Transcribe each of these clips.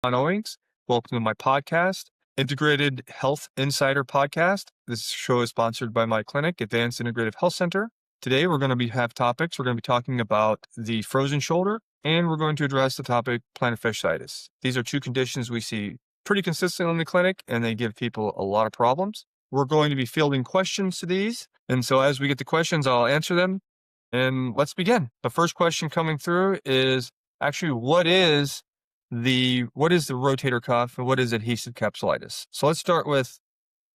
Owings. Welcome to my podcast, Integrated Health Insider Podcast. This show is sponsored by my clinic, Advanced Integrative Health Center. Today, we're going to have topics. We're going to be talking about the frozen shoulder, and we're going to address the topic plantar fasciitis. These are two conditions we see pretty consistently in the clinic, and they give people a lot of problems. We're going to be fielding questions to these, and so as we get the questions, I'll answer them, and let's begin. The first question coming through is actually, what is the rotator cuff and what is adhesive capsulitis? So let's start with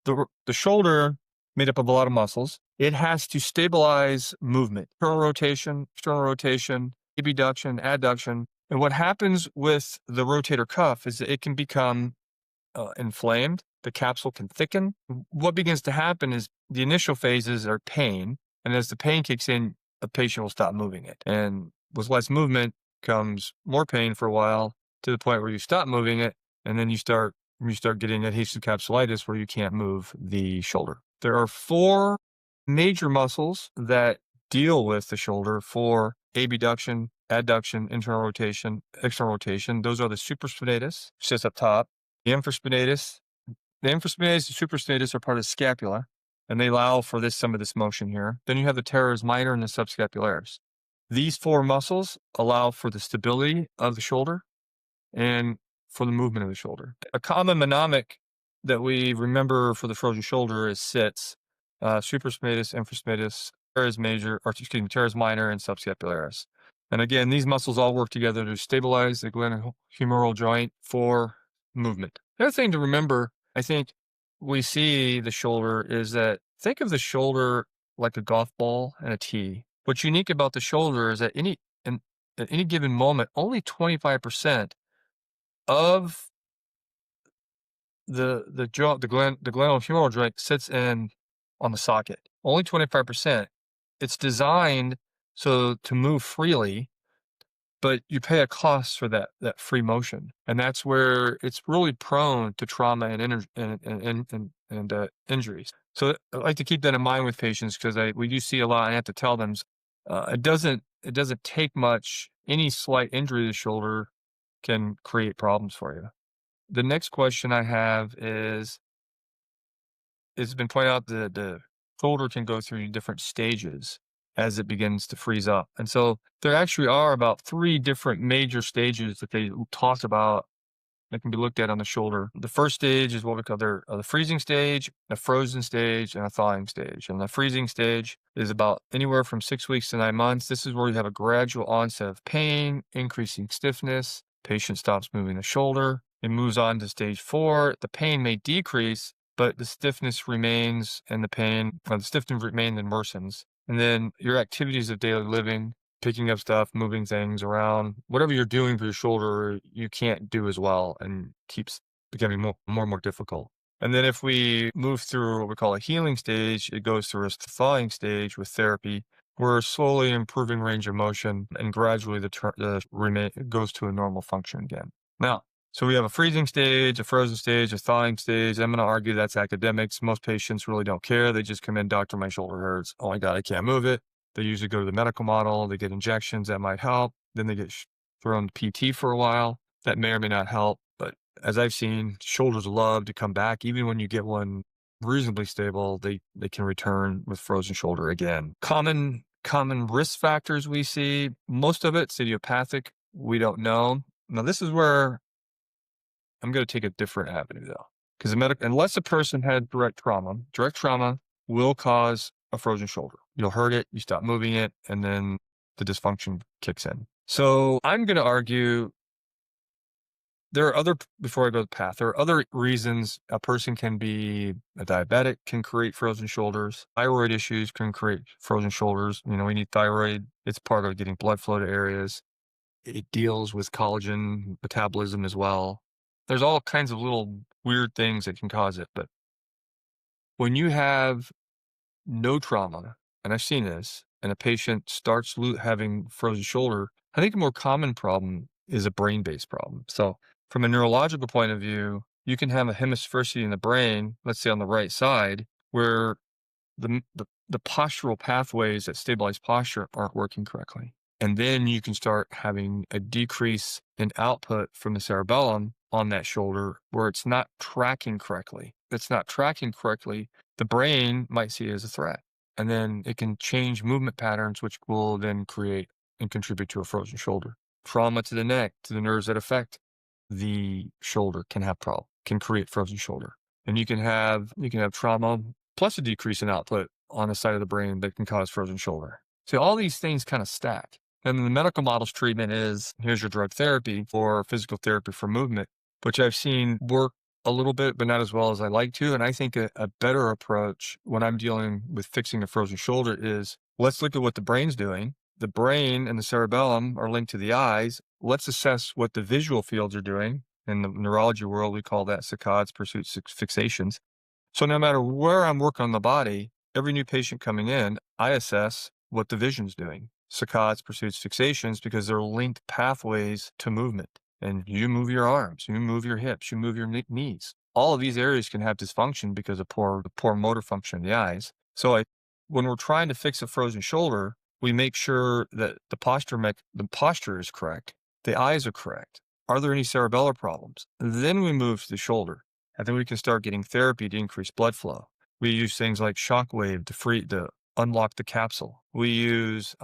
the shoulder, made up of a lot of muscles. It has to stabilize movement, internal rotation, external rotation, abduction, adduction. And what happens with the rotator cuff is that it can become inflamed. The capsule can thicken. What begins to happen is the initial phases are pain. And as the pain kicks in, the patient will stop moving it. And with less movement comes more pain for a while, to the point where you stop moving it, and then you start getting adhesive capsulitis where you can't move the shoulder. There are four major muscles that deal with the shoulder for abduction, adduction, internal rotation, external rotation. Those are the supraspinatus, which sits up top, the infraspinatus. The infraspinatus and supraspinatus are part of the scapula, and they allow for some of this motion here. Then you have the teres minor and the subscapularis. These four muscles allow for the stability of the shoulder and for the movement of the shoulder. A common mnemonic that we remember for the frozen shoulder is SITS, supraspinatus, infraspinatus, teres minor, and subscapularis. And again, these muscles all work together to stabilize the glenohumeral joint for movement. The other thing to remember, I think we see the shoulder is that think of the shoulder like a golf ball and a tee. What's unique about the shoulder is that at any given moment, only 25% of the glenohumeral joint sits in on the socket. Only 25%. It's designed so to move freely, but you pay a cost for that free motion, and that's where it's really prone to trauma and injuries. So I like to keep that in mind with patients because we do see a lot. I have to tell them it doesn't take much. Any slight injury to the shoulder can create problems for you. The next question I have is, it's been pointed out that the shoulder can go through different stages as it begins to freeze up. And so there actually are about 3 different major stages that they talk about that can be looked at on the shoulder. The first stage is what we call the freezing stage, a frozen stage, and a thawing stage. And the freezing stage is about anywhere from 6 weeks to 9 months. This is where you have a gradual onset of pain, increasing stiffness. Patient stops moving the shoulder. It moves on to stage 4. The pain may decrease, but the stiffness remains, and the stiffness remains and worsens. And then your activities of daily living, picking up stuff, moving things around, whatever you're doing for your shoulder, you can't do as well and keeps becoming more and more difficult. And then if we move through what we call a healing stage, it goes through a thawing stage with therapy. We're slowly improving range of motion, and gradually it goes to a normal function again. Now, so we have a freezing stage, a frozen stage, a thawing stage. I'm going to argue that's academics. Most patients really don't care. They just come in, doctor, my shoulder hurts. Oh my God, I can't move it. They usually go to the medical model. They get injections that might help. Then they get thrown PT for a while. That may or may not help. But as I've seen, shoulders love to come back. Even when you get one reasonably stable, they can return with frozen shoulder again. Common risk factors we see, most of it's idiopathic. We don't know. Now, this is where I'm going to take a different avenue, though, because unless a person had direct trauma will cause a frozen shoulder. You'll hurt it, you stop moving it, and then the dysfunction kicks in. So I'm going to argue before I go to the path, there are other reasons a person can be a diabetic, can create frozen shoulders. Thyroid issues can create frozen shoulders. We need thyroid. It's part of getting blood flow to areas. It deals with collagen metabolism as well. There's all kinds of little weird things that can cause it. But when you have no trauma, and I've seen this, and a patient starts having frozen shoulder, I think a more common problem is a brain-based problem. So from a neurological point of view, you can have a hemisphericity in the brain, let's say on the right side, where the postural pathways that stabilize posture aren't working correctly. And then you can start having a decrease in output from the cerebellum on that shoulder where it's not tracking correctly. If it's not tracking correctly, the brain might see it as a threat. And then it can change movement patterns, which will then create and contribute to a frozen shoulder. Trauma to the neck, to the nerves that affect the shoulder can create frozen shoulder. And you can have trauma plus a decrease in output on the side of the brain that can cause frozen shoulder. So all these things kind of stack. And the medical models treatment is, here's your drug therapy for physical therapy for movement, which I've seen work a little bit, but not as well as I like to. And I think a better approach when I'm dealing with fixing a frozen shoulder is, let's look at what the brain's doing. The brain and the cerebellum are linked to the eyes. Let's assess what the visual fields are doing. In the neurology world, we call that saccades, pursuits, fixations. So no matter where I'm working on the body, every new patient coming in, I assess what the vision's doing. Saccades, pursuits, fixations, because they're linked pathways to movement. And you move your arms, you move your hips, you move your knees. All of these areas can have dysfunction because of the poor motor function of the eyes. So when we're trying to fix a frozen shoulder, we make sure that the posture is correct, the eyes are correct. Are there any cerebellar problems? Then we move to the shoulder. And then we can start getting therapy to increase blood flow. We use things like shockwave to unlock the capsule. We use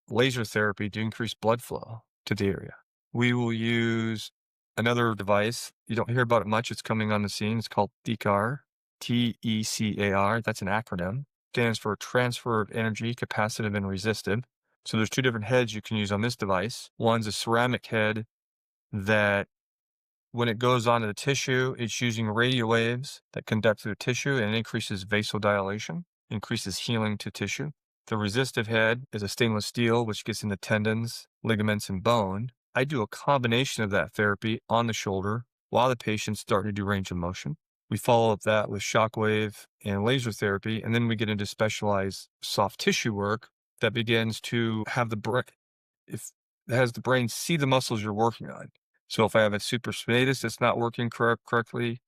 laser therapy to increase blood flow to the area. We will use another device. You don't hear about it much. It's coming on the scene. It's called TECAR, TECAR. That's an acronym. Stands for transfer of energy, capacitive and resistive. So there's two different heads you can use on this device. One's a ceramic head that when it goes onto the tissue, it's using radio waves that conduct through the tissue and increases vasodilation, increases healing to tissue. The resistive head is a stainless steel, which gets into tendons, ligaments, and bone. I do a combination of that therapy on the shoulder while the patient's starting to do range of motion. We follow up that with shockwave and laser therapy, and then we get into specialized soft tissue work that begins to have the brain see the muscles you're working on. So if I have a supraspinatus that's not working correctly,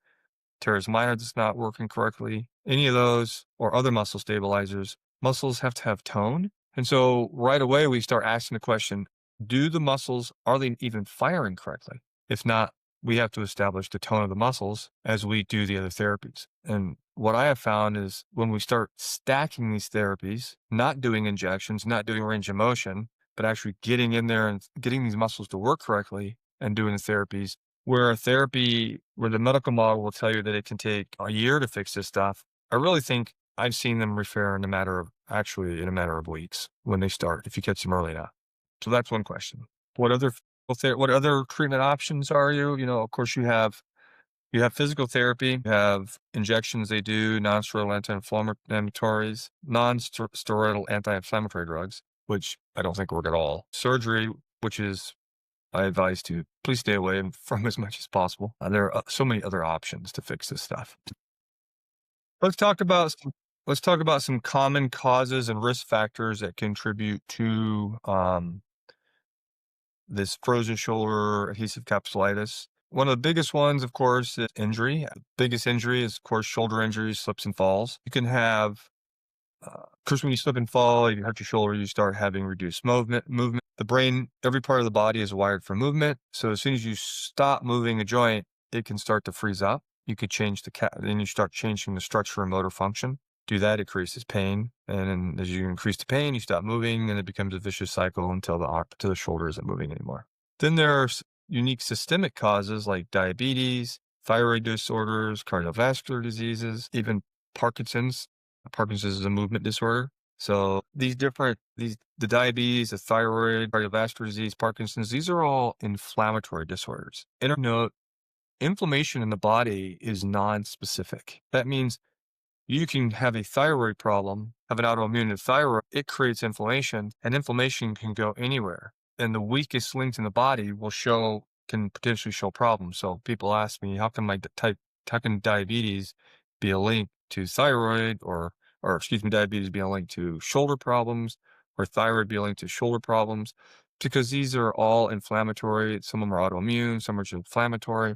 teres minor that's not working correctly, any of those or other muscle stabilizers, muscles have to have tone. And so right away we start asking the question, are they even firing correctly? If not, we have to establish the tone of the muscles as we do the other therapies. And what I have found is when we start stacking these therapies, not doing injections, not doing range of motion, but actually getting in there and getting these muscles to work correctly and doing the therapies, where the medical model will tell you that it can take a year to fix this stuff. I really think I've seen them refer in a matter of weeks when they start, if you catch them early enough. So that's one question. What other treatment options are you? Of course you have physical therapy, you have injections they do, non-steroidal anti-inflammatories, non-steroidal anti-inflammatory drugs, which I don't think work at all. Surgery, which is I advise to please stay away from as much as possible. There are so many other options to fix this stuff. Let's talk about some common causes and risk factors that contribute to this frozen shoulder adhesive capsulitis. One of the biggest ones, of course, is injury. Biggest injury is, of course, shoulder injuries, slips and falls. You can have, of course, when you slip and fall, you hurt your shoulder, you start having reduced movement. The brain, every part of the body is wired for movement. So as soon as you stop moving a joint, it can start to freeze up. You could change then you start changing the structure and motor function. Do that, it increases pain. And then as you increase the pain, you stop moving and it becomes a vicious cycle until the shoulder isn't moving anymore. Then there are unique systemic causes like diabetes, thyroid disorders, cardiovascular diseases, even Parkinson's. Parkinson's is a movement disorder. So the diabetes, the thyroid, cardiovascular disease, Parkinson's, these are all inflammatory disorders. Note, inflammation in the body is non-specific. That means you can have a thyroid problem, have an autoimmune thyroid, it creates inflammation, and inflammation can go anywhere. And the weakest links in the body can potentially show problems. So people ask me, how can diabetes be a link to thyroid diabetes be a link to shoulder problems or thyroid be a link to shoulder problems? Because these are all inflammatory. Some of them are autoimmune, some are just inflammatory,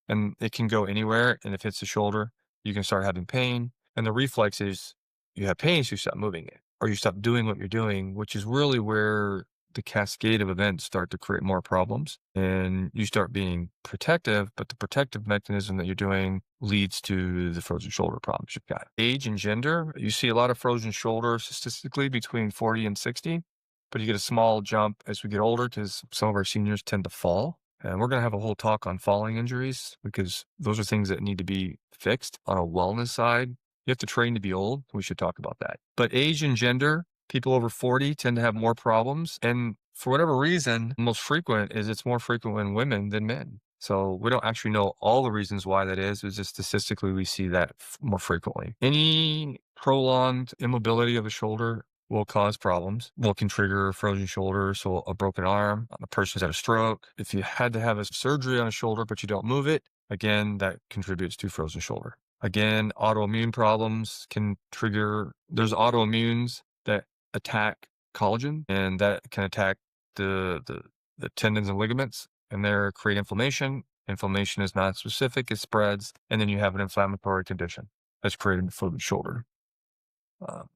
and it can go anywhere. And if it's the shoulder, you can start having pain. And the reflex is you have pain, so you stop moving it. or you stop doing what you're doing, which is really where the cascade of events start to create more problems, and you start being protective, but the protective mechanism that you're doing leads to the frozen shoulder problems you've got. Age and gender, you see a lot of frozen shoulder statistically between 40 and 60, but you get a small jump as we get older because some of our seniors tend to fall. And we're going to have a whole talk on falling injuries because those are things that need to be fixed on a wellness side. You have to train to be old. We should talk about that. But age and gender, people over 40 tend to have more problems. And for whatever reason, most frequent is it's more frequent in women than men. So we don't actually know all the reasons why that is. It's just statistically we see that more frequently. Any prolonged immobility of the shoulder will cause problems, can trigger frozen shoulder, so a broken arm, a person's had a stroke. If you had to have a surgery on a shoulder but you don't move it, again, that contributes to frozen shoulder. Again, autoimmune problems can trigger, there's autoimmunes that attack collagen, and that can attack the tendons and ligaments, and they create inflammation. Inflammation is not specific, it spreads, and then you have an inflammatory condition that's created for the shoulder. Um,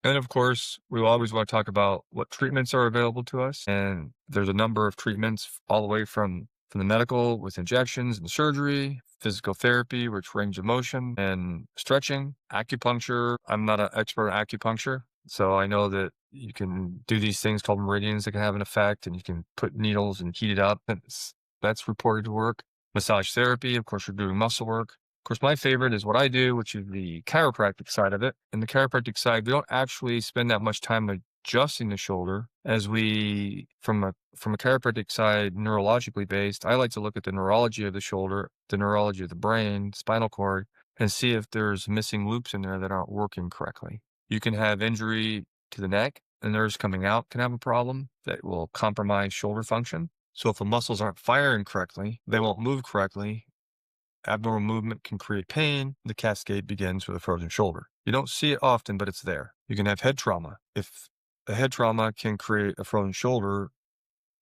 and of course, we always want to talk about what treatments are available to us. And there's a number of treatments all the way from the medical with injections and surgery, physical therapy, which range of motion and stretching, acupuncture. I'm not an expert in acupuncture, so I know that you can do these things called meridians that can have an effect, and you can put needles and heat it up. That's reported to work. Massage therapy, of course, you're doing muscle work. Of course, my favorite is what I do, which is the chiropractic side of it. And the chiropractic side, we don't actually spend that much time adjusting the shoulder as we, from a chiropractic side, neurologically based. I like to look at the neurology of the shoulder, the neurology of the brain, spinal cord, and see if there's missing loops in there that aren't working correctly. You can have injury to the neck, the nerves coming out can have a problem that will compromise shoulder function. So if the muscles aren't firing correctly, they won't move correctly. Abnormal movement can create pain. The cascade begins with a frozen shoulder. You don't see it often, but it's there. You can have head trauma. If a head trauma can create a frozen shoulder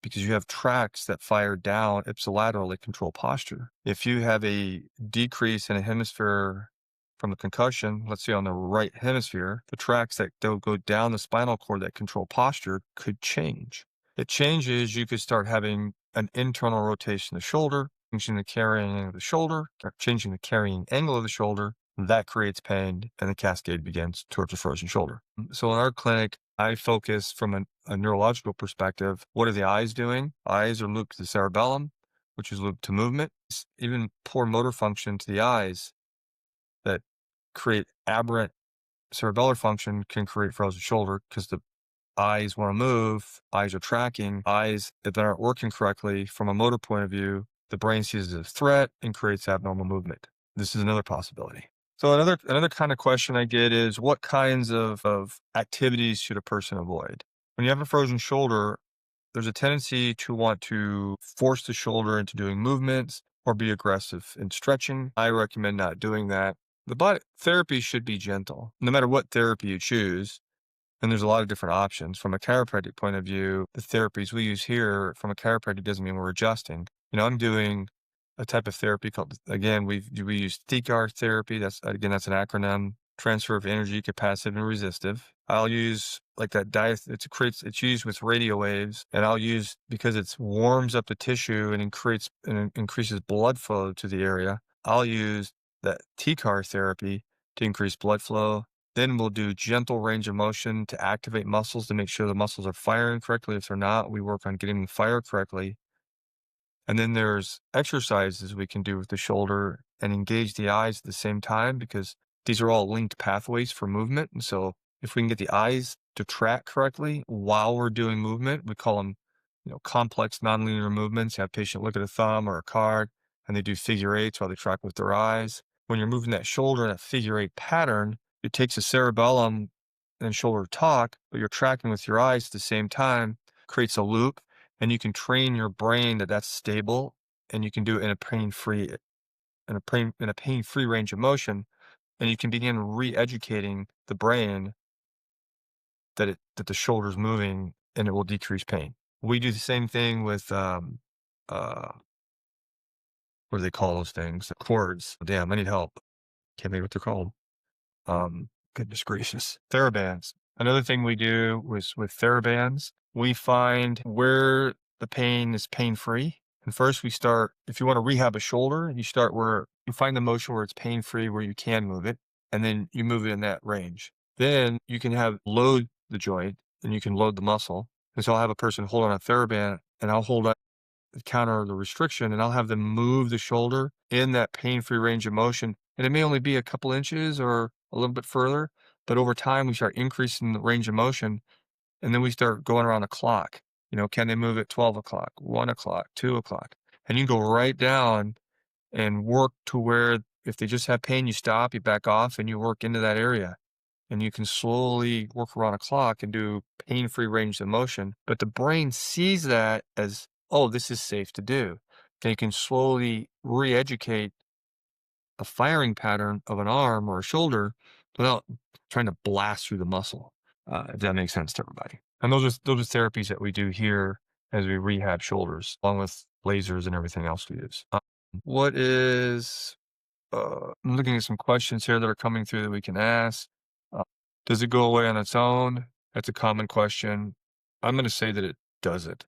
because you have tracts that fire down ipsilaterally control posture. If you have a decrease in a hemisphere from a concussion, let's say on the right hemisphere, the tracts that don't go down the spinal cord that control posture could change. It changes, you could start having an internal rotation of the shoulder, changing the carrying angle of the shoulder, or changing the carrying angle of the shoulder. That creates pain, and the cascade begins towards the frozen shoulder. So in our clinic, I focus from a neurological perspective. What are the eyes doing? Eyes are looped to the cerebellum, which is looped to movement. Even poor motor function to the eyes that create aberrant cerebellar function can create frozen shoulder because the eyes want to move, eyes are tracking, eyes that aren't working correctly from a motor point of view, the brain sees it as a threat and creates abnormal movement. This is another possibility. So another kind of question I get is what kinds of activities should a person avoid? When you have a frozen shoulder, there's a tendency to want to force the shoulder into doing movements or be aggressive in stretching. I recommend not doing that. The body therapy should be gentle, no matter what therapy you choose. And there's a lot of different options. From a chiropractic point of view, the therapies we use here from a chiropractic doesn't mean we're adjusting. I'm doing a type of therapy called, again, we use TCAR therapy. That's an acronym, transfer of energy, capacitive and resistive. I'll use like that it's used with radio waves, and I'll use, because it warms up the tissue and increases blood flow to the area, I'll use that TCAR therapy to increase blood flow. Then we'll do gentle range of motion to activate muscles to make sure the muscles are firing correctly. If they're not, we work on getting them to fire correctly. And then there's exercises we can do with the shoulder and engage the eyes at the same time, because these are all linked pathways for movement. And so if we can get the eyes to track correctly while we're doing movement, we call them, complex nonlinear movements. You have a patient look at a thumb or a card and they do figure eights while they track with their eyes. When you're moving that shoulder in a figure eight pattern, it takes the cerebellum and shoulder talk, but you're tracking with your eyes at the same time, creates a loop, and you can train your brain that that's stable, and you can do it in a pain-free range of motion, and you can begin re-educating the brain that the shoulder's moving, and it will decrease pain. We do the same thing with what do they call those things? Cords. Damn, I need help. Can't think what they're called. Goodness gracious. Therabands. Another thing we do was with TheraBands, we find where the pain is pain-free. And first we start, if you want to rehab a shoulder, you start where you find the motion where it's pain-free, where you can move it, and then you move it in that range. Then you can have load the joint and you can load the muscle. And so I'll have a person hold on a TheraBand and I'll hold on counter the restriction and I'll have them move the shoulder in that pain-free range of motion. And it may only be a couple inches or a little bit further, but over time we start increasing the range of motion and then we start going around the clock. Can they move at 12 o'clock, 1 o'clock, 2 o'clock? And you go right down and work to where if they just have pain, you stop, you back off, and you work into that area. And you can slowly work around a clock and do pain-free range of motion. But the brain sees that as, oh, this is safe to do. And you can slowly re-educate a firing pattern of an arm or a shoulder without trying to blast through the muscle, if that makes sense to everybody. And those are therapies that we do here as we rehab shoulders, along with lasers and everything else we use. What is I'm looking at some questions here that are coming through that we can ask. Uh, does it go away on its own? That's a common question. I'm going to say that it doesn't.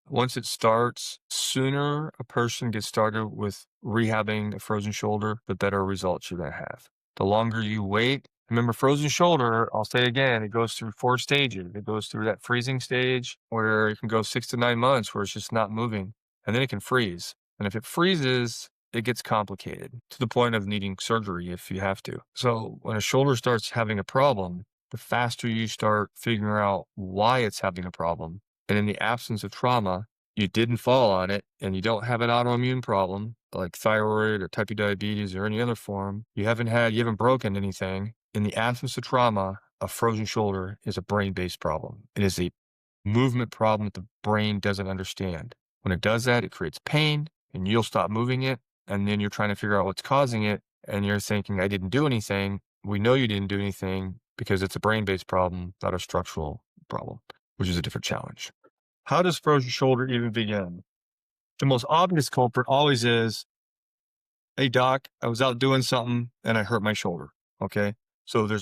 Once it starts, sooner a person gets started with rehabbing a frozen shoulder, the better results you're going to have. The longer you wait, remember frozen shoulder, I'll say again, it goes through 4 stages. It goes through that freezing stage where it can go 6 to 9 months where it's just not moving, and then it can freeze. And if it freezes, it gets complicated to the point of needing surgery if you have to. So when a shoulder starts having a problem, the faster you start figuring out why it's having a problem, and in the absence of trauma, you didn't fall on it and you don't have an autoimmune problem like thyroid or type 2 diabetes or any other form, you haven't broken anything. In the absence of trauma, a frozen shoulder is a brain-based problem. It is a movement problem that the brain doesn't understand. When it does that, it creates pain and you'll stop moving it. And then you're trying to figure out what's causing it. And you're thinking, I didn't do anything. We know you didn't do anything because it's a brain-based problem, not a structural problem, which is a different challenge. How does frozen shoulder even begin? The most obvious culprit always is, hey, doc, I was out doing something and I hurt my shoulder. Okay. So there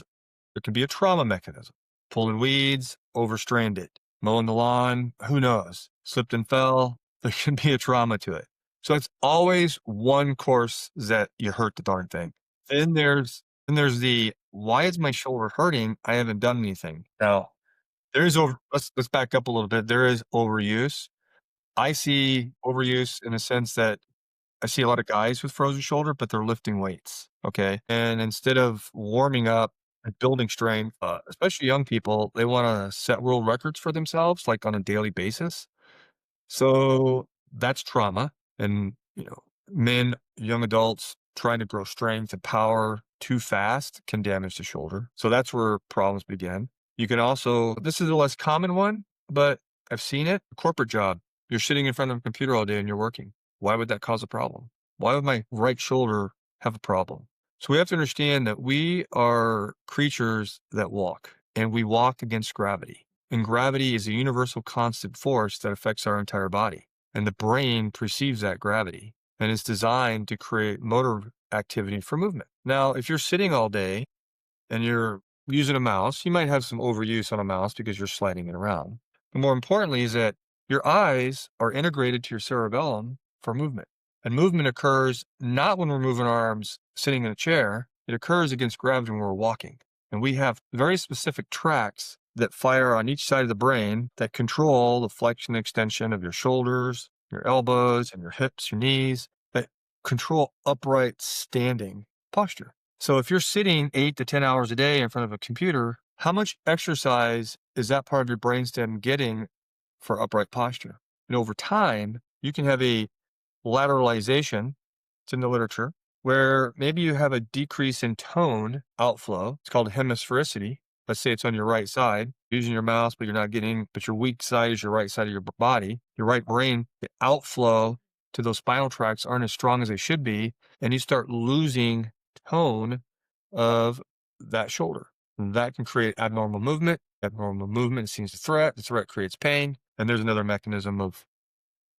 can be a trauma mechanism. Pulling weeds, overstrained it, mowing the lawn, who knows? Slipped and fell. There can be a trauma to it. So it's always one course that you hurt the darn thing. Then there's the why is my shoulder hurting? I haven't done anything. Now, let's back up a little bit. There is overuse. I see overuse in the sense that I see a lot of guys with frozen shoulder, but they're lifting weights. Okay. And instead of warming up and building strength, especially young people, they want to set world records for themselves, like on a daily basis. So that's trauma. And, men, young adults trying to grow strength and power too fast can damage the shoulder. So that's where problems begin. You can also, this is a less common one, but I've seen it. A corporate job. You're sitting in front of a computer all day and you're working. Why would that cause a problem? Why would my right shoulder have a problem? So we have to understand that we are creatures that walk and we walk against gravity. And gravity is a universal constant force that affects our entire body. And the brain perceives that gravity and is designed to create motor activity for movement. Now, if you're sitting all day and you're using a mouse, you might have some overuse on a mouse because you're sliding it around. But more importantly is that your eyes are integrated to your cerebellum for movement. And movement occurs not when we're moving our arms sitting in a chair, it occurs against gravity when we're walking. And we have very specific tracks that fire on each side of the brain that control the flexion and extension of your shoulders, your elbows, and your hips, your knees, that control upright standing posture. So if you're sitting 8 to 10 hours a day in front of a computer, how much exercise is that part of your brainstem getting for upright posture? And over time, you can have a lateralization, it's in the literature, where maybe you have a decrease in tone outflow. It's called hemisphericity. Let's say it's on your right side, using your mouse, but your weak side is your right side of your body. Your right brain, the outflow to those spinal tracts aren't as strong as they should be. And you start losing tone of that shoulder. And that can create abnormal movement. Abnormal movement seems a threat. The threat creates pain. And there's another mechanism of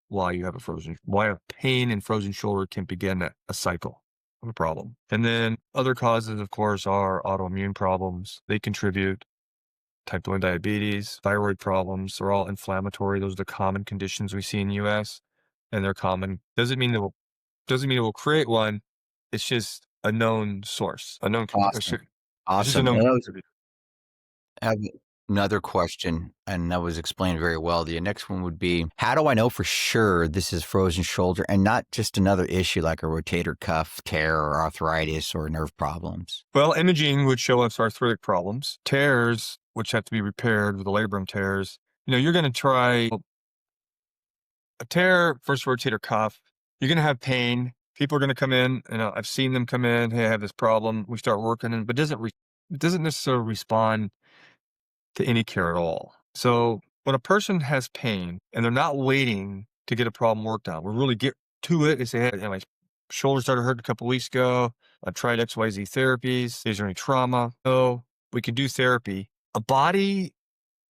why a pain and frozen shoulder can begin a cycle of a problem. And then other causes, of course, are autoimmune problems. They contribute. type 1 diabetes, thyroid problems. They're all inflammatory. Those are the common conditions we see in the US, and they're common. Doesn't mean it will create one. It's just a known source, a known Awesome. it's just a Awesome. known And contributor. I have another question, and that was explained very well. The next one would be, how do I know for sure this is frozen shoulder and not just another issue like a rotator cuff tear or arthritis or nerve problems? Well, imaging would show us arthritic problems, tears, which have to be repaired with the labrum tears. You're going to try a tear, first rotator cuff. You're going to have pain. People are going to come in, and I've seen them come in. Hey, I have this problem. We start working, but it doesn't necessarily respond to any care at all. So when a person has pain and they're not waiting to get a problem worked on, we really get to it and say, hey, my shoulder started hurting a couple weeks ago. I tried XYZ therapies. Is there any trauma? No, we can do therapy. A body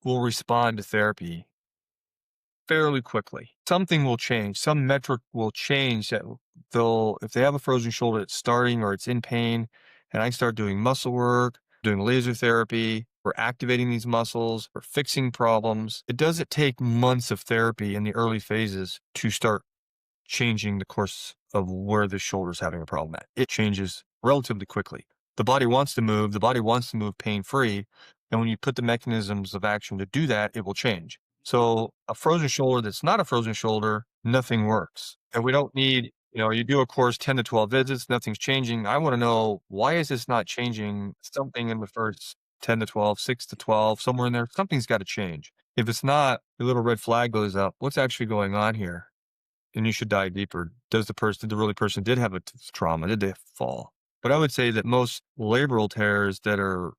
will respond to therapy fairly quickly. Something will change. Some metric will change that if they have a frozen shoulder that's starting or it's in pain, and I start doing muscle work, doing laser therapy, we're activating these muscles, we're fixing problems. It doesn't take months of therapy in the early phases to start changing the course of where the shoulder's having a problem at. It changes relatively quickly. The body wants to move, pain-free, and when you put the mechanisms of action to do that, it will change. So a frozen shoulder that's not a frozen shoulder, nothing works. And we don't need, you do a course 10 to 12 visits, nothing's changing. I want to know, why is this not changing? Something in the first 10 to 12, 6 to 12, somewhere in there, something's got to change. If it's not, the little red flag goes up. What's actually going on here? And you should dive deeper. Did the person did have a trauma? Did they fall? But I would say that most labral tears that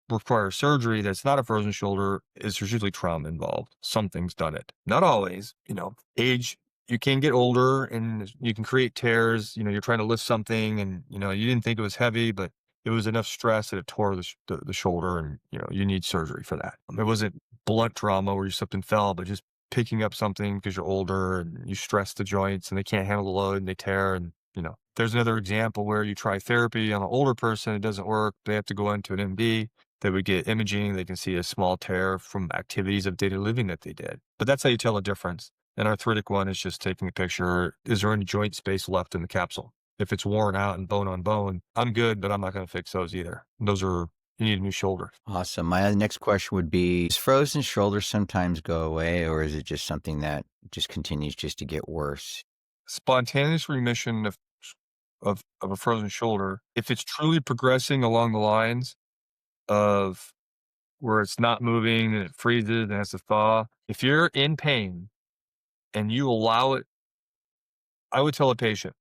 require surgery that's not a frozen shoulder there's usually trauma involved. Something's done it. Not always, age, you can get older and you can create tears. You're trying to lift something and, you didn't think it was heavy, but it was enough stress that it tore the shoulder and, you need surgery for that. It wasn't blunt trauma where you slipped and fell, but just picking up something because you're older and you stress the joints and they can't handle the load and they tear. And, there's another example where you try therapy on an older person, it doesn't work. They have to go into an MD. They would get imaging. They can see a small tear from activities of daily living that they did. But that's how you tell the difference. An arthritic one is just taking a picture. Is there any joint space left in the capsule? If it's worn out and bone on bone, I'm good, but I'm not going to fix those either. You need a new shoulder. Awesome. My next question would be, does frozen shoulder sometimes go away, or is it just something that just continues just to get worse? Spontaneous remission of a frozen shoulder, if it's truly progressing along the lines of where it's not moving and it freezes and has to thaw, if you're in pain and you allow it, I would tell a patient,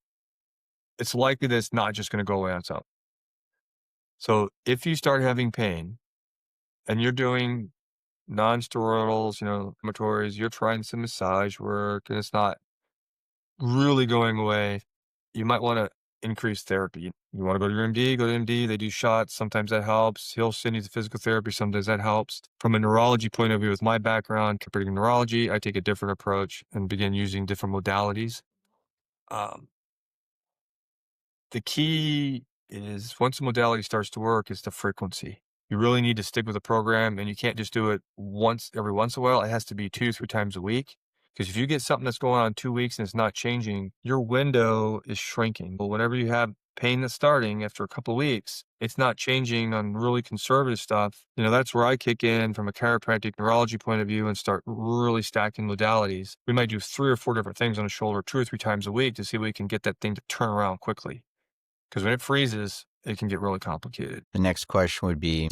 it's likely that it's not just going to go away on its own. So if you start having pain and you're doing non-steroidals, inflammatories, you're trying some massage work and it's not really going away, you might want to increase therapy. You want to go to your MD, go to MD. They do shots. Sometimes that helps. He'll send you to physical therapy. Sometimes that helps. From a neurology point of view, with my background, comparing neurology, I take a different approach and begin using different modalities. Um, the key is once a modality starts to work, is the frequency. You really need to stick with the program, and you can't just do it every once in a while. It has to be 2-3 times a week. Because if you get something that's going on 2 weeks and it's not changing, your window is shrinking. But whenever you have pain that's starting after a couple of weeks, it's not changing on really conservative stuff. That's where I kick in from a chiropractic neurology point of view and start really stacking modalities. We might do 3 or 4 different things on the shoulder 2 or 3 times a week to see if we can get that thing to turn around quickly. Because when it freezes, it can get really complicated. The next question would be,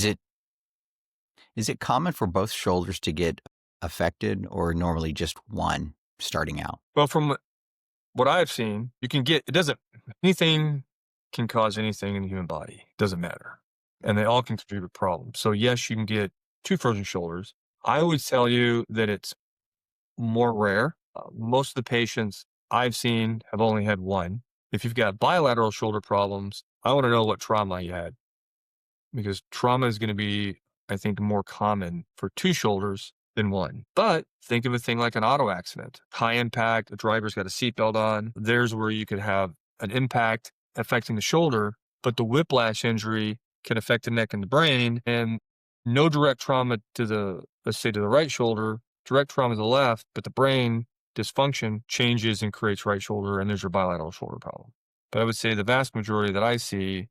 is it common for both shoulders to get affected, or normally just one starting out? Well, from what I've seen, anything can cause anything in the human body. It doesn't matter. And they all contribute to problems. So yes, you can get 2 frozen shoulders. I would tell you that it's more rare. Most of the patients I've seen have only had one. If you've got bilateral shoulder problems, I want to know what trauma you had, because trauma is going to be, I think, more common for 2 shoulders than one. But think of a thing like an auto accident, high impact, the driver's got a seatbelt on. There's where you could have an impact affecting the shoulder, but the whiplash injury can affect the neck and the brain. And No direct trauma to the, let's say, to the right shoulder, direct trauma to the left, but the brain dysfunction changes and creates right shoulder, and there's your bilateral shoulder problem. But I would say the vast majority that I see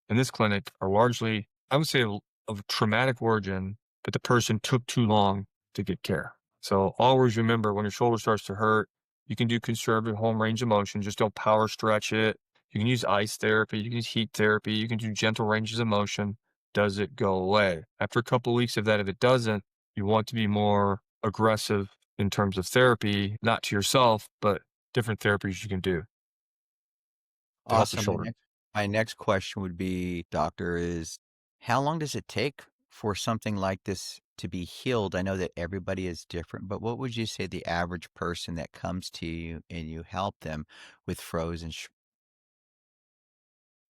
in this clinic are largely, I would say, of traumatic origin, but the person took too long to get care. So always remember when your shoulder starts to hurt, you can do conservative home range of motion. Just don't power stretch it. You can use ice therapy. You can use heat therapy. You can do gentle ranges of motion. Does it go away? After a couple of weeks of that, if it doesn't, you want to be more aggressive in terms of therapy, not to yourself, but different therapies you can do to help the Awesome. shoulder. My next question would be, doctor, is how long does it take for something like this to be healed? I know that everybody is different, but what would you say the average person that comes to you and you help them with frozen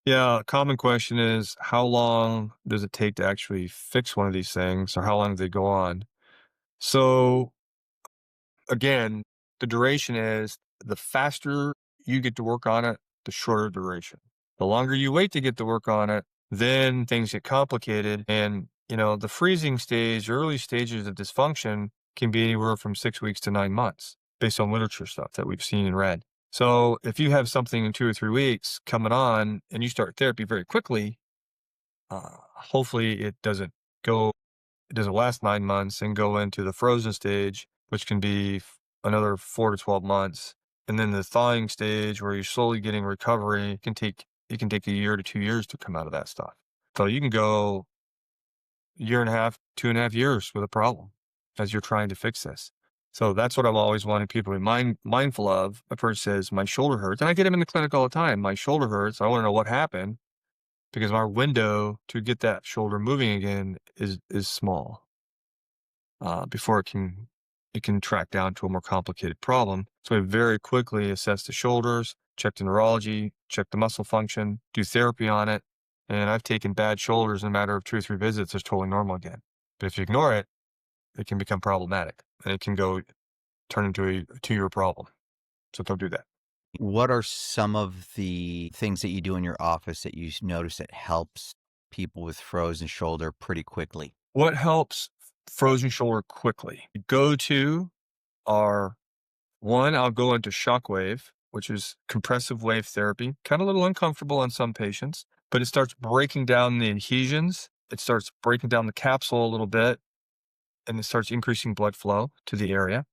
Yeah, a common question is how long does it take to actually fix one of these things, or how long do they go on? So again, the duration is the faster you get to work on it, the shorter duration. The longer you wait to get to work on it, then things get complicated. And, the freezing stage, early stages of dysfunction can be anywhere from 6 weeks to 9 months based on literature stuff that we've seen and read. So if you have something in 2 or 3 weeks coming on and you start therapy very quickly, hopefully go it doesn't last 9 months and go into the frozen stage, which can be another 4 to 12 months. And then the thawing stage where you're slowly getting recovery it can take a year to 2 years to come out of that stuff. So you can go a year and a half, 2.5 years with a problem as you're trying to fix this. So that's what I'm always wanting people to be mindful of. A person says, my shoulder hurts. And I get them in the clinic all the time. My shoulder hurts. I want to know what happened because our window to get that shoulder moving again is small before it can track down to a more complicated problem. So I very quickly assess the shoulders, check the neurology, check the muscle function, do therapy on it. And I've taken bad shoulders in a matter of 2 or 3 visits. It's totally normal again. But if you ignore it, it can become problematic and it can turn into a 2-year problem. So don't do that. What are some of the things that you do in your office that you notice that helps people with frozen shoulder pretty quickly? What helps frozen shoulder quickly? Go to are one, I'll go into shockwave, which is compressive wave therapy. Kind of a little uncomfortable on some patients, but it starts breaking down the adhesions. It starts breaking down the capsule a little bit, and it starts increasing blood flow to the area.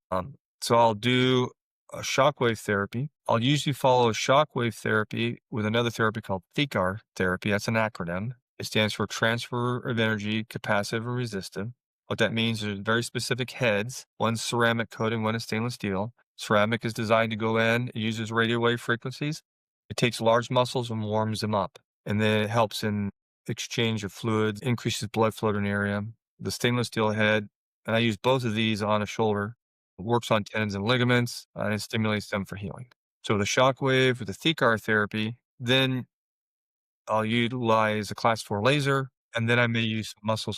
So I'll do a shockwave therapy. I'll usually follow shockwave therapy with another therapy called THECAR therapy. That's an acronym. It stands for transfer of energy, capacitive and resistive. What that means is very specific heads. One's ceramic coating, one is stainless steel. Ceramic is designed to go in, it uses radio wave frequencies. It takes large muscles and warms them up. And then it helps in exchange of fluids, increases blood flow to an area. The stainless steel head, and I use both of these on a shoulder. It works on tendons and ligaments, and it stimulates them for healing. So the shockwave with the THECAR therapy, then I'll utilize a class 4 laser, and then I may use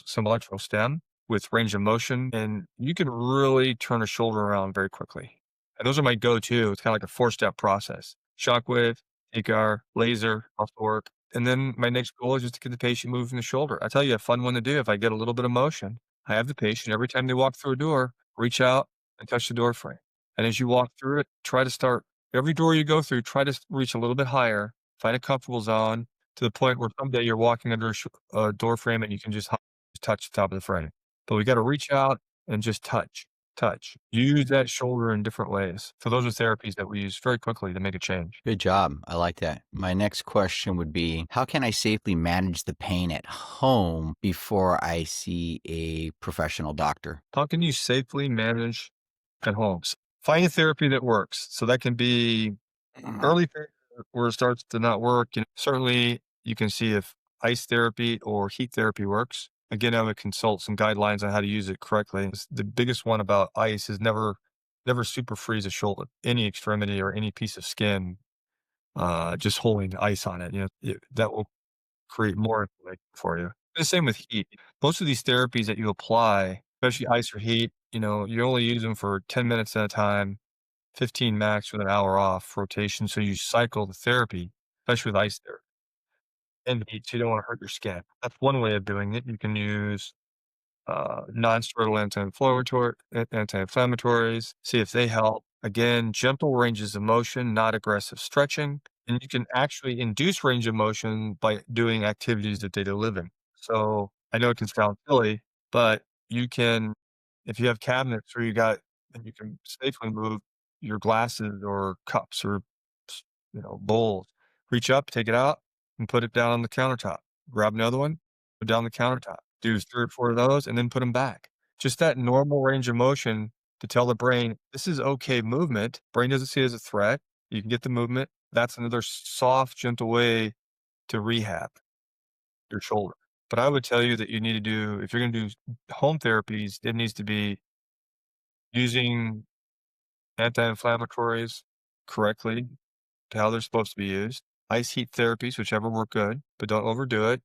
some electrical stem with range of motion, and you can really turn a shoulder around very quickly. And those are my go-to. It's kind of like a 4-step process. Shockwave, TCAR, laser, also work. And then my next goal is just to get the patient moving the shoulder. I tell you, a fun one to do if I get a little bit of motion. I have the patient every time they walk through a door, reach out and touch the door frame. And as you walk through it, try to start every door you go through, try to reach a little bit higher, find a comfortable zone, to the point where someday you're walking under a door frame and you can just touch the top of the frame. But we gotta reach out and just touch. Use that shoulder in different ways. So those are therapies that we use very quickly to make a change. Good job. I like that. My next question would be, how can I safely manage the pain at home before I see a professional doctor? How can you safely manage at home? Find a therapy that works. So that can be early therapy where it starts to not work. Certainly you can see if ice therapy or heat therapy works. Again, I would consult some guidelines on how to use it correctly. The biggest one about ice is never super freeze a shoulder, any extremity or any piece of skin, just holding ice on it. That will create more inflammation for you. The same with heat. Most of these therapies that you apply, especially ice or heat, you only use them for 10 minutes at a time, 15 max with an hour off rotation. So you cycle the therapy, especially with ice therapy. and heat, so you don't want to hurt your skin. That's one way of doing it. You can use non-steroidal anti-inflammatories, see if they help. Again, gentle ranges of motion, not aggressive stretching. And you can actually induce range of motion by doing activities of daily living. So I know it can sound silly, but you can, if you have cabinets where and you can safely move your glasses or cups or, bowls, reach up, take it out, and put it down on the countertop. Grab another one, put it down the countertop. Do 3 or 4 of those and then put them back. Just that normal range of motion to tell the brain, "This is okay movement." Brain doesn't see it as a threat. You can get the movement. That's another soft, gentle way to rehab your shoulder. But I would tell you that you need to do if you're gonna do home therapies, it needs to be using anti-inflammatories correctly to how they're supposed to be used. Ice heat therapies, whichever work good, but don't overdo it.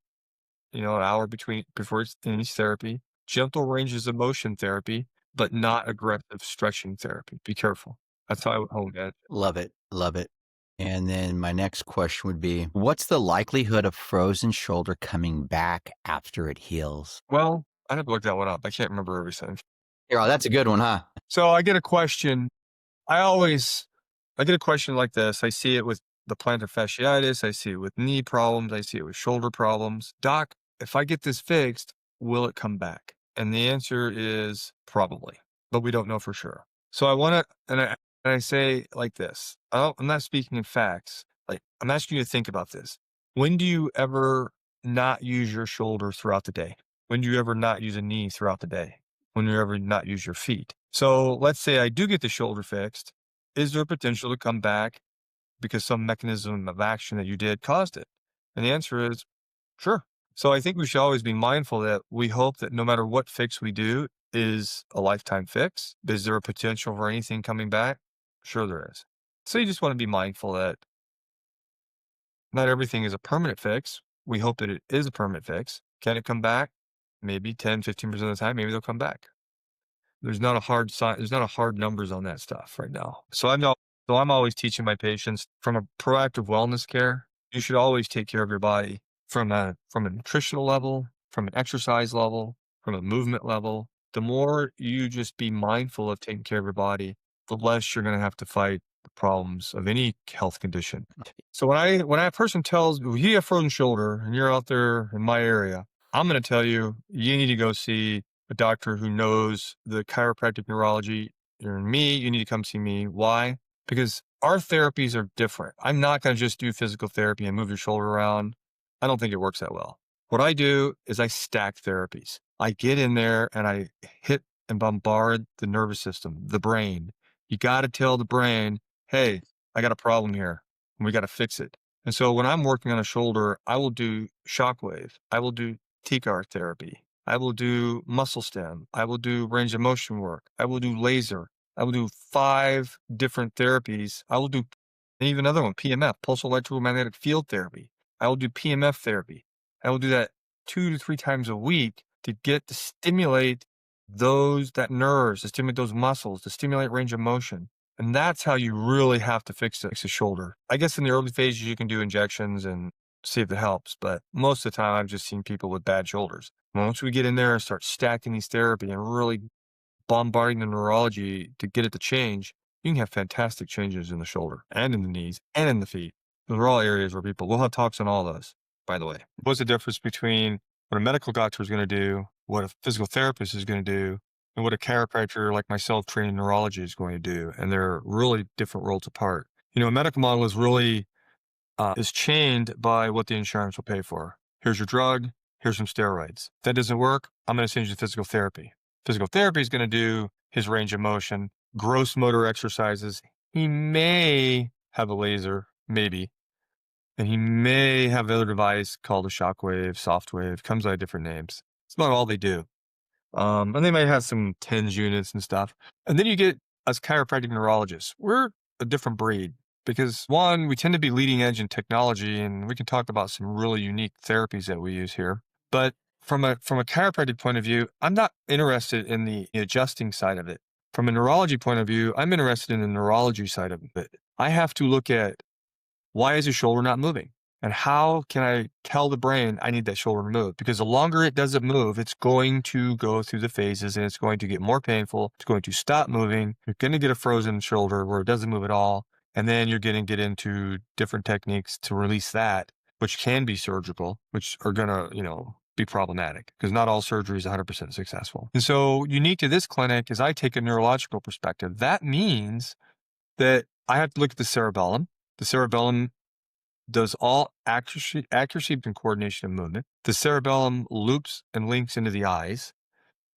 An hour before each therapy. Gentle ranges of motion therapy, but not aggressive stretching therapy. Be careful. That's how I would hold that. Love it. Love it. And then my next question would be, what's the likelihood of frozen shoulder coming back after it heals? Well, I'd have to look that one up. I can't remember everything. Here, oh, that's a good one, huh? So I get a question. I always I get a question like this. I see it with the plantar fasciitis. I see it with knee problems. I see it with shoulder problems. Doc, if I get this fixed, will it come back? And the answer is probably, but we don't know for sure. So I want to, and I say like this. I'm not speaking in facts. Like I'm asking you to think about this. When do you ever not use your shoulder throughout the day? When do you ever not use a knee throughout the day? When you ever not use your feet? So let's say I do get the shoulder fixed. Is there potential to come back because some mechanism of action that you did caused it? And the answer is sure. So I think we should always be mindful that we hope that no matter what fix we do is a lifetime fix. Is there a potential for anything coming back? Sure there is. So you just want to be mindful that not everything is a permanent fix. We hope that it is a permanent fix. Can it come back? Maybe 10, 15% of the time, maybe they'll come back. There's not a hard there's not a hard numbers on that stuff right now. So I'm always teaching my patients from a proactive wellness care, you should always take care of your body from a nutritional level, from an exercise level, from a movement level. The more you just be mindful of taking care of your body, the less you're going to have to fight the problems of any health condition. So when a person tells me, well, you have frozen shoulder and you're out there in my area, I'm going to tell you, you need to go see a doctor who knows the chiropractic neurology. You're in me, you need to come see me. Why? Because our therapies are different. I'm not going to just do physical therapy and move your shoulder around. I don't think it works that well. What I do is I stack therapies. I get in there and I hit and bombard the nervous system, the brain. You got to tell the brain, hey, I got a problem here and we got to fix it. And so when I'm working on a shoulder, I will do shockwave. I will do TCAR therapy. I will do muscle stem. I will do range of motion work. I will do laser. I will do 5 different therapies. I will do and even another one, PMF, pulse electromagnetic field therapy. I will do PMF therapy. I will do that 2 to 3 times a week to stimulate that nerves, to stimulate those muscles, to stimulate range of motion. And that's how you really have to fix the shoulder. I guess in the early phases, you can do injections and see if it helps. But most of the time, I've just seen people with bad shoulders. Once we get in there and start stacking these therapy and really bombarding the neurology to get it to change, you can have fantastic changes in the shoulder and in the knees and in the feet. Those are all areas where we'll have talks on all those, by the way. What's the difference between what a medical doctor is going to do, what a physical therapist is going to do, and what a chiropractor like myself trained in neurology is going to do? And they're really different worlds apart. A medical model is really is chained by what the insurance will pay for. Here's your drug. Here's some steroids. If that doesn't work, I'm going to send you to physical therapy. Physical therapy is going to do his range of motion, gross motor exercises. He may have a laser, maybe, and he may have another device called a shockwave, softwave, comes by different names. It's about all they do. And they might have some TENS units and stuff. And then you get us chiropractic neurologists. We're a different breed because one, we tend to be leading edge in technology, and we can talk about some really unique therapies that we use here. But from a chiropractic point of view, I'm not interested in the adjusting side of it. From a neurology point of view, I'm interested in the neurology side of it. I have to look at why is your shoulder not moving? And how can I tell the brain I need that shoulder to move? Because the longer it doesn't move, it's going to go through the phases and it's going to get more painful. It's going to stop moving. You're going to get a frozen shoulder where it doesn't move at all. And then you're going to get into different techniques to release that, which can be surgical, which are going to, be problematic because not all surgery is 100% successful. And so unique to this clinic is I take a neurological perspective. That means that I have to look at the cerebellum. The cerebellum does all accuracy and coordination of movement. The cerebellum loops and links into the eyes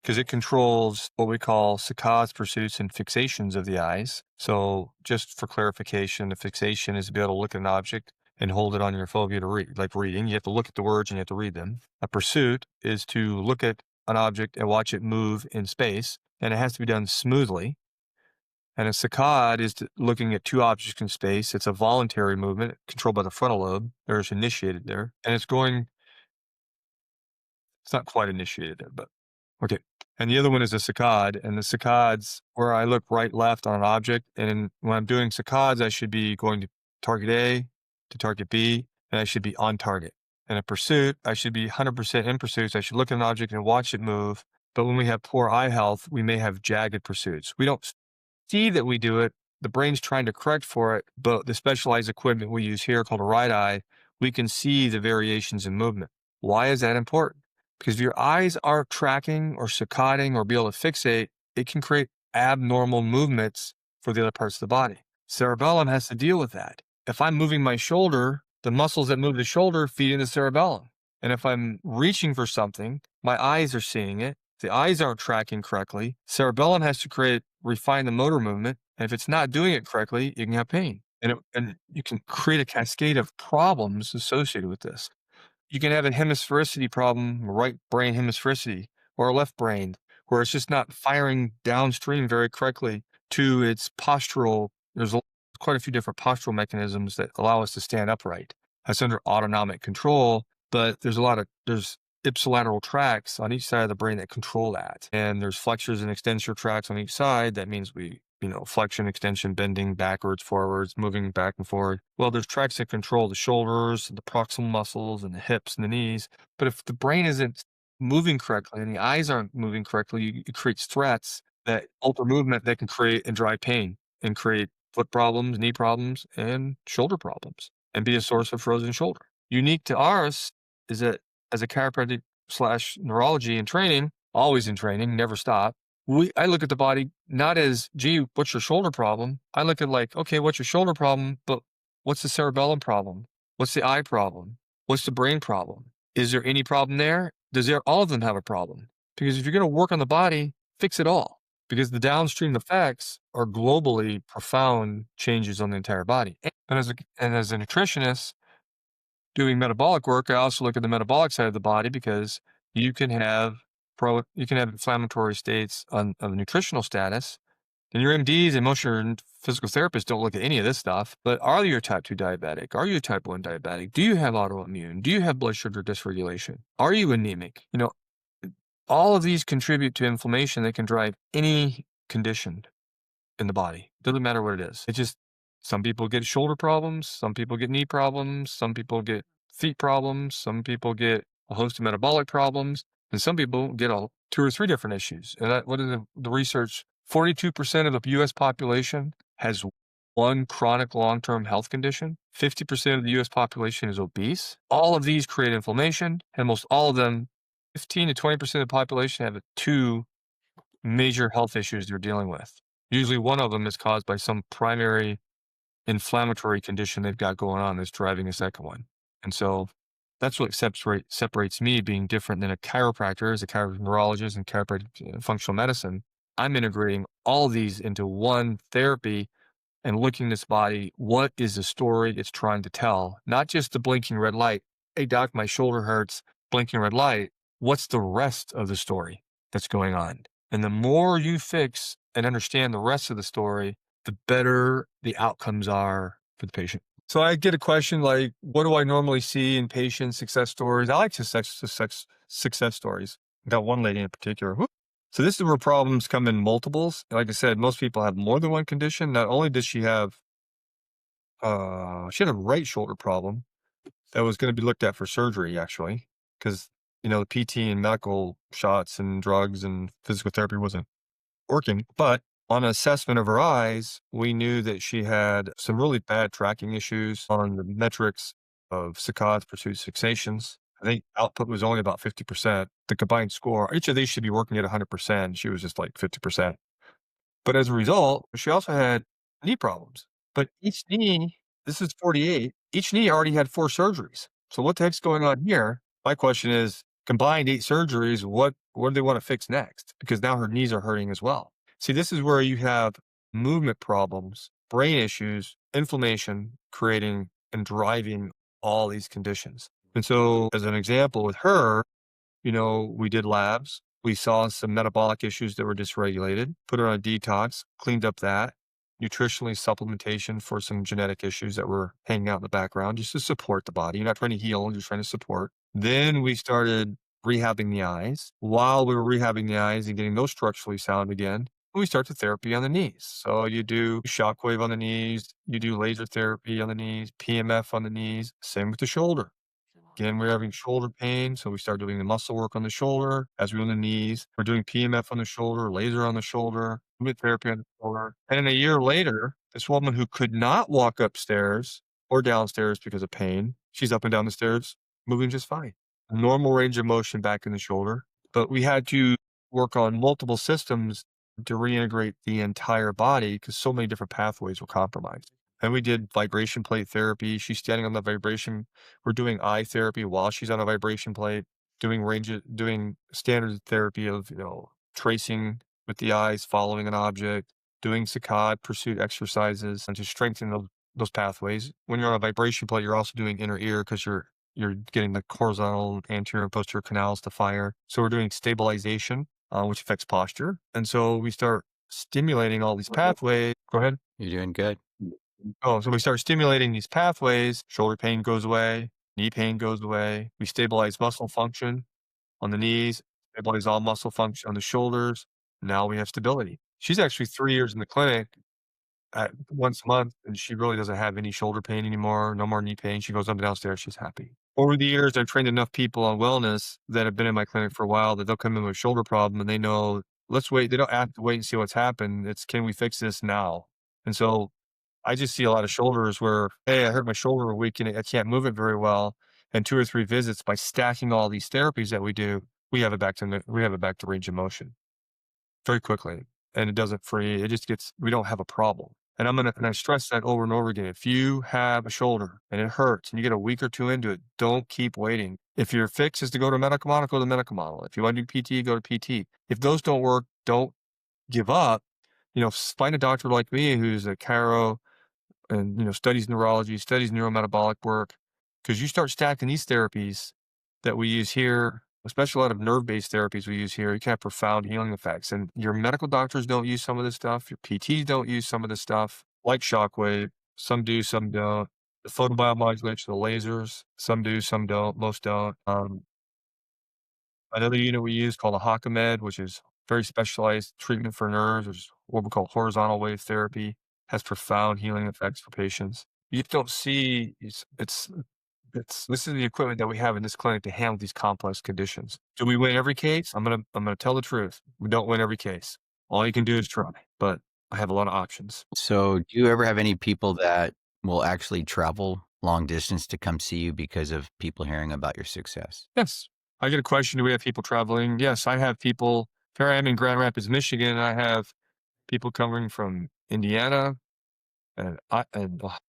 because it controls what we call saccades, pursuits, and fixations of the eyes. So just for clarification, the fixation is to be able to look at an object and hold it on your fovea to read, like reading. You have to look at the words and you have to read them. A pursuit is to look at an object and watch it move in space, and it has to be done smoothly. And a saccade is looking at two objects in space. It's a voluntary movement controlled by the frontal lobe. There's initiated there. And it's not quite initiated there, but okay. And the other one is a saccade. And the saccades, where I look right, left on an object. And when I'm doing saccades, I should be going to target A to target B, and I should be on target. And a pursuit, I should be 100% in pursuit. So I should look at an object and watch it move. But when we have poor eye health, we may have jagged pursuits. We don't see that we do it. The brain's trying to correct for it, but the specialized equipment we use here called a right eye, we can see the variations in movement. Why is that important? Because if your eyes aren't tracking or saccading or be able to fixate, it can create abnormal movements for the other parts of the body. Cerebellum has to deal with that. If I'm moving my shoulder, the muscles that move the shoulder feed into the cerebellum. And if I'm reaching for something, my eyes are seeing it. The eyes aren't tracking correctly. Cerebellum has to refine the motor movement. And if it's not doing it correctly, you can have pain. And you can create a cascade of problems associated with this. You can have a hemisphericity problem, right brain hemisphericity, or a left brain, where it's just not firing downstream very correctly to its postural. There's quite a few different postural mechanisms that allow us to stand upright. That's under autonomic control, but there's ipsilateral tracts on each side of the brain that control that. And there's flexors and extensor tracts on each side. That means flexion, extension, bending backwards, forwards, moving back and forward. Well, there's tracts that control the shoulders, the proximal muscles, and the hips and the knees. But if the brain isn't moving correctly and the eyes aren't moving correctly, it creates threats that alter movement that can create and drive pain and create foot problems, knee problems, and shoulder problems, and be a source of frozen shoulder. Unique to ours is that as a chiropractic / neurology in training, always in training, never stop, I look at the body not as, gee, what's your shoulder problem? I look at okay, what's your shoulder problem? But what's the cerebellum problem? What's the eye problem? What's the brain problem? Is there any problem there? All of them have a problem? Because if you're going to work on the body, fix it all. Because the downstream effects are globally profound changes on the entire body. And as a nutritionist doing metabolic work, I also look at the metabolic side of the body because you can have inflammatory states of nutritional status. And your MDs and most of your physical therapists don't look at any of this stuff. But are you a type 2 diabetic? Are you a type 1 diabetic? Do you have autoimmune? Do you have blood sugar dysregulation? Are you anemic? All of these contribute to inflammation that can drive any condition in the body. Doesn't matter what it is. Some people get shoulder problems. Some people get knee problems. Some people get feet problems. Some people get a host of metabolic problems. And some people get 2 or 3 different issues. And what is the research? 42% of the U.S. population has one chronic long-term health condition. 50% of the U.S. population is obese. All of these create inflammation, and most all of them, 15 to 20% of the population, have 2 major health issues they're dealing with. Usually one of them is caused by some primary inflammatory condition they've got going on that's driving a second one. And so that's what separates me being different than a chiropractor, as a chiropractic neurologist and chiropractic functional medicine. I'm integrating all these into one therapy and looking at this body. What is the story it's trying to tell? Not just the blinking red light. Hey, doc, my shoulder hurts, blinking red light. What's the rest of the story that's going on? And the more you fix and understand the rest of the story, the better the outcomes are for the patient. So I get a question like, what do I normally see in patient success stories? I like success stories. I got one lady in particular. So this is where problems come in multiples. Like I said, most people have more than one condition. Not only did she had a right shoulder problem, that was going to be looked at for surgery, actually, because, the PT and medical shots and drugs and physical therapy wasn't working. But on assessment of her eyes, we knew that she had some really bad tracking issues on the metrics of saccades, pursuits, fixations. I think output was only about 50%. The combined score, each of these should be working at 100%. She was just like 50%. But as a result, she also had knee problems. But each knee, this is 48, each knee already had 4 surgeries. So what the heck's going on here? My question is, combined 8 surgeries, what do they want to fix next? Because now her knees are hurting as well. See, this is where you have movement problems, brain issues, inflammation, creating and driving all these conditions. And so, as an example with her, we did labs. We saw some metabolic issues that were dysregulated, put her on a detox, cleaned up that, nutritionally supplementation for some genetic issues that were hanging out in the background just to support the body. You're not trying to heal, you're trying to support. Then we started rehabbing the eyes. While we were rehabbing the eyes and getting those structurally sound again, we start the therapy on the knees. So you do shockwave on the knees, you do laser therapy on the knees, PMF on the knees, same with the shoulder. Again, we're having shoulder pain, so we start doing the muscle work on the shoulder as we on the knees. We're doing PMF on the shoulder, laser on the shoulder, movement therapy on the shoulder. And then a year later, this woman who could not walk upstairs or downstairs because of pain, she's up and down the stairs, moving just fine. Normal range of motion back in the shoulder. But we had to work on multiple systems to reintegrate the entire body because so many different pathways were compromised. And we did vibration plate therapy. She's standing on the vibration. We're doing eye therapy while she's on a vibration plate, doing standard therapy of, tracing with the eyes, following an object, doing saccade pursuit exercises and to strengthen those pathways. When you're on a vibration plate, you're also doing inner ear because you're getting the horizontal, anterior, and posterior canals to fire. So we're doing stabilization, which affects posture. And so we start stimulating all these pathways. Go ahead. You're doing good. Oh, so we start stimulating these pathways, shoulder pain goes away, knee pain goes away. We stabilize muscle function on the knees, stabilize all muscle function on the shoulders. Now we have stability. She's actually 3 years in the clinic at once a month, and she really doesn't have any shoulder pain anymore, no more knee pain. She goes up and downstairs, she's happy. Over the years, I've trained enough people on wellness that have been in my clinic for a while that they'll come in with a shoulder problem and they know, let's wait. They don't have to wait and see what's happened. It's, can we fix this now? And so I just see a lot of shoulders where, hey, I hurt my shoulder a week and I can't move it very well. And 2 or 3 visits by stacking all these therapies that we do, we have it back to range of motion very quickly. And it doesn't free. It just gets, we don't have a problem. And I stress that over and over again. If you have a shoulder and it hurts and you get a week or 2 into it, don't keep waiting. If your fix is to go to a medical model, go to the medical model. If you want to do PT, go to PT. If those don't work, don't give up. Find a doctor like me who's a chiro and, studies neurology, studies neurometabolic work, because you start stacking these therapies that we use here, especially a lot of nerve-based therapies we use here, you can have profound healing effects. And your medical doctors don't use some of this stuff. Your PTs don't use some of this stuff, like shockwave. Some do, some don't. The photobiomodulation, the lasers, some do, some don't, most don't. Another unit we use called a Hockamed, which is very specialized treatment for nerves, which is what we call horizontal wave therapy, has profound healing effects for patients. You don't see this is the equipment that we have in this clinic to handle these complex conditions. Do we win every case? I'm gonna tell the truth. We don't win every case. All you can do is try, but I have a lot of options. So, do you ever have any people that will actually travel long distance to come see you because of people hearing about your success? Yes. I get a question, do we have people traveling? Yes, I have people. Here I am in Grand Rapids, Michigan. I have people coming from Indiana and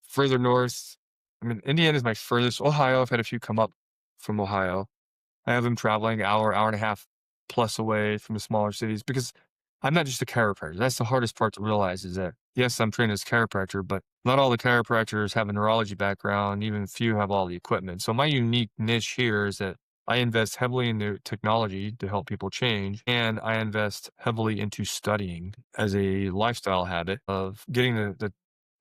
further north. I mean, Indiana is my furthest. Ohio, I've had a few come up from Ohio. I have them traveling hour and a half plus away from the smaller cities because I'm not just a chiropractor. That's the hardest part to realize is that, yes, I'm trained as a chiropractor, but not all the chiropractors have a neurology background. Even few have all the equipment. So my unique niche here is that I invest heavily into technology to help people change, and I invest heavily into studying as a lifestyle habit of getting the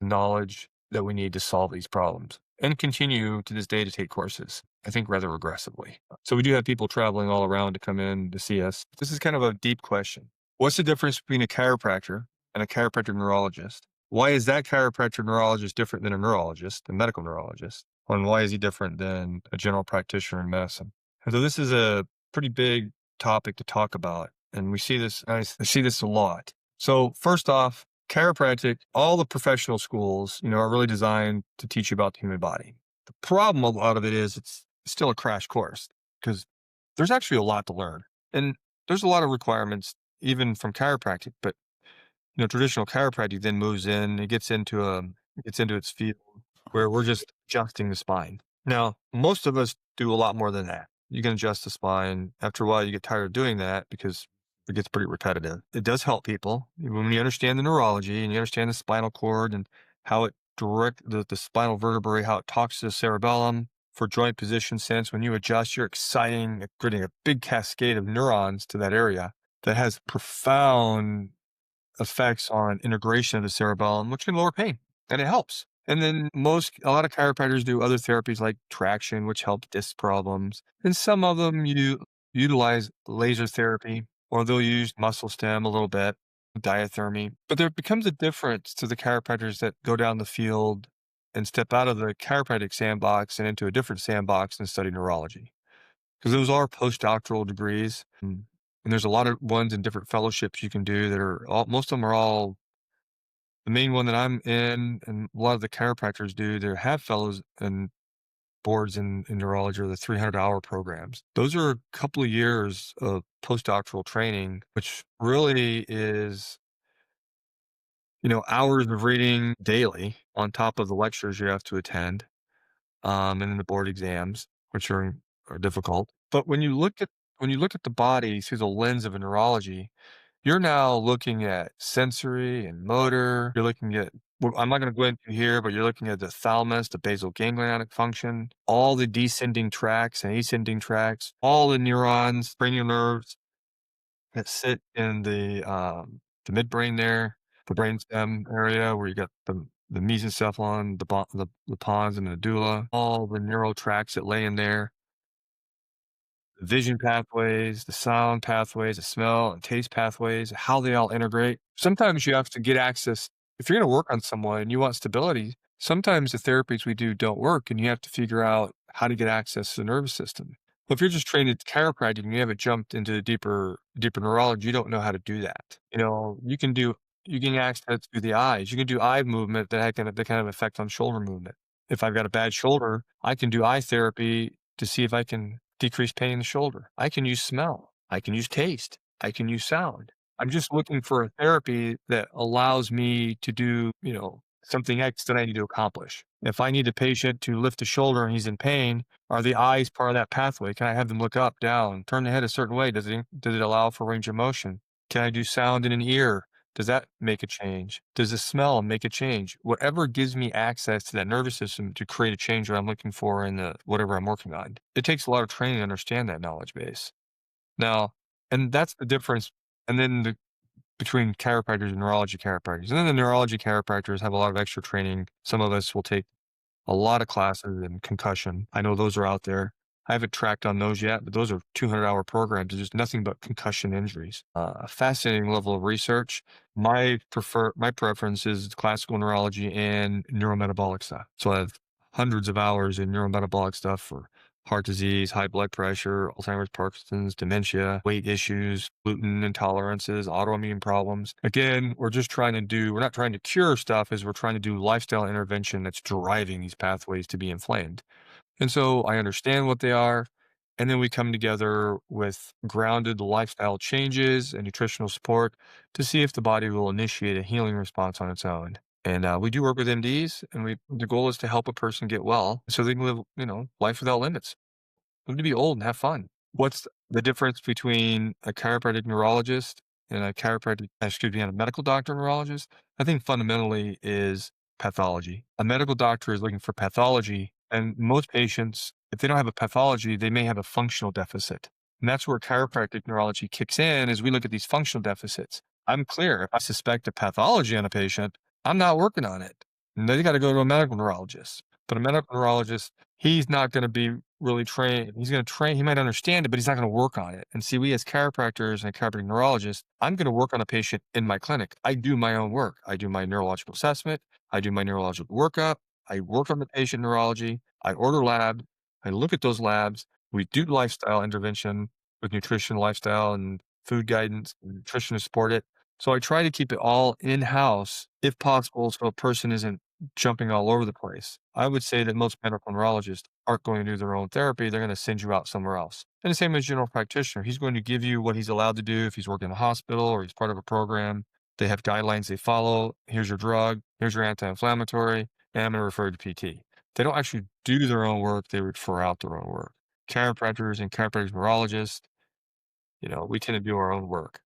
knowledge that we need to solve these problems and continue to this day to take courses, I think rather aggressively. So we do have people traveling all around to come in to see us. This is kind of a deep question. What's the difference between a chiropractor and a chiropractor neurologist? Why is that chiropractor neurologist different than a neurologist, a medical neurologist? on why is he different than a general practitioner in medicine. And so this is a pretty big topic to talk about, and we see this. I see this a lot. So first off, chiropractic, all the professional schools, are really designed to teach you about the human body. The problem, a lot of it is it's still a crash course because there's actually a lot to learn, and there's a lot of requirements even from chiropractic. But traditional chiropractic then moves in, it gets into its field where we're just adjusting the spine. Now, most of us do a lot more than that. You can adjust the spine. After a while, you get tired of doing that because it gets pretty repetitive. It does help people when you understand the neurology and you understand the spinal cord and how it the spinal vertebrae, how it talks to the cerebellum for joint position sense. When you adjust, you're creating a big cascade of neurons to that area that has profound effects on integration of the cerebellum, which can lower pain, and it helps. And then a lot of chiropractors do other therapies like traction, which help disc problems. And some of them utilize laser therapy, or they'll use muscle stem a little bit, diathermy. But there becomes a difference to the chiropractors that go down the field and step out of the chiropractic sandbox and into a different sandbox and study neurology. Because those are postdoctoral degrees. And there's a lot of ones in different fellowships you can do that most of them are all the main one that I'm in, and a lot of the chiropractors do. They have fellows and boards in neurology or the 300-hour programs. Those are a couple of years of postdoctoral training, which really is, hours of reading daily on top of the lectures you have to attend, and then the board exams, which are difficult. But when you look at the body through the lens of a neurology, you're now looking at sensory and motor. You're looking at, well, I'm not going to go into here, but you're looking at the thalamus, the basal ganglionic function, all the descending tracts and ascending tracts, all the neurons, cranial nerves that sit in the midbrain there, the brainstem area where you got the mesencephalon, the pons and the medulla, all the neural tracts that lay in there, the vision pathways, the sound pathways, the smell and taste pathways, how they all integrate. Sometimes you have to get access. If you're going to work on someone and you want stability, sometimes the therapies we do don't work and you have to figure out how to get access to the nervous system. Well, if you're just trained in chiropractic and you haven't jumped into deeper neurology, you don't know how to do that. You can access through the eyes. You can do eye movement that kind of effect on shoulder movement. If I've got a bad shoulder, I can do eye therapy to see if I can decrease pain in the shoulder. I can use smell. I can use taste. I can use sound. I'm just looking for a therapy that allows me to do, something X that I need to accomplish. If I need a patient to lift a shoulder and he's in pain, are the eyes part of that pathway? Can I have them look up, down, turn the head a certain way? Does it allow for range of motion? Can I do sound in an ear? Does that make a change? Does the smell make a change? Whatever gives me access to that nervous system to create a change that I'm looking for in whatever I'm working on. It takes a lot of training to understand that knowledge base. Now, and that's the difference. And then between chiropractors and neurology chiropractors. And then the neurology chiropractors have a lot of extra training. Some of us will take a lot of classes in concussion. I know those are out there. I haven't tracked on those yet, but those are 200-hour programs. There's just nothing but concussion injuries. A fascinating level of research. My preference is classical neurology and neurometabolic stuff. So I have hundreds of hours in neurometabolic stuff for heart disease, high blood pressure, Alzheimer's, Parkinson's, dementia, weight issues, gluten intolerances, autoimmune problems. Again, we're not trying to cure stuff, we're trying to do lifestyle intervention that's driving these pathways to be inflamed. And so I understand what they are. And then we come together with grounded lifestyle changes and nutritional support to see if the body will initiate a healing response on its own. And we do work with MDs, and the goal is to help a person get well so they can live, life without limits. Live to be old and have fun. What's the difference between a chiropractic neurologist and and a medical doctor neurologist? I think fundamentally is pathology. A medical doctor is looking for pathology, and most patients, if they don't have a pathology, they may have a functional deficit. And that's where chiropractic neurology kicks in, is we look at these functional deficits. I'm clear. If I suspect a pathology on a patient, I'm not working on it. And they got to go to a medical neurologist. But a medical neurologist, he's not going to be really trained. He's going to train, he might understand it, but he's not going to work on it. And see, we as chiropractors and chiropractic neurologists, I'm going to work on a patient in my clinic. I do my own work. I do my neurological assessment. I do my neurological workup. I work on the patient neurology, I order lab, I look at those labs, we do lifestyle intervention with nutrition, lifestyle, and food guidance, and nutritionists support it. So I try to keep it all in-house if possible so a person isn't jumping all over the place. I would say that most medical neurologists aren't going to do their own therapy. They're going to send you out somewhere else. And the same as general practitioner. He's going to give you what he's allowed to do if he's working in a hospital or he's part of a program. They have guidelines they follow. Here's your drug. Here's your anti-inflammatory. And I'm going to refer you to PT. They don't actually do their own work. They refer out their own work. Chiropractors and chiropractic neurologists, we tend to do our own work.